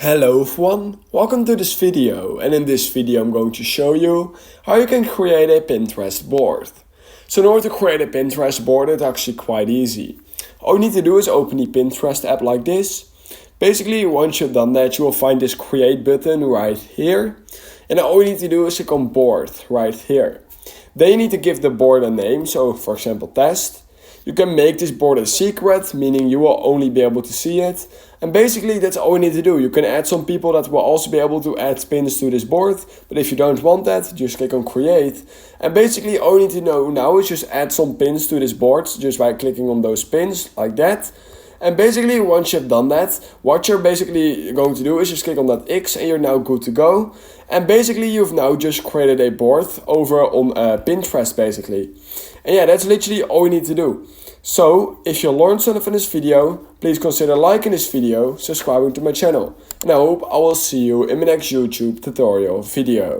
Hello everyone, welcome to this video, and in this video I'm going to show you how you can create a Pinterest board. So in order to create a Pinterest board, it's actually quite easy. All you need to do is open the Pinterest app like this. Basically, once you've done that, you will find this create button right here. And all you need to do is click on board right here. Then you need to give the board a name, so for example test. You can make this board a secret, meaning you will only be able to see it. And basically that's all you need to do. You can add some people that will also be able to add pins to this board. But if you don't want that, just click on create. And basically all you need to know now is just add some pins to this board just by clicking on those pins like that. And basically once you've done that, what you're basically going to do is just click on that X and you're now good to go. And basically you've now just created a board over on Pinterest basically. And yeah, that's literally all you need to do. So, if you learned something from this video, please consider liking this video, subscribing to my channel. And I hope I will see you in my next YouTube tutorial video.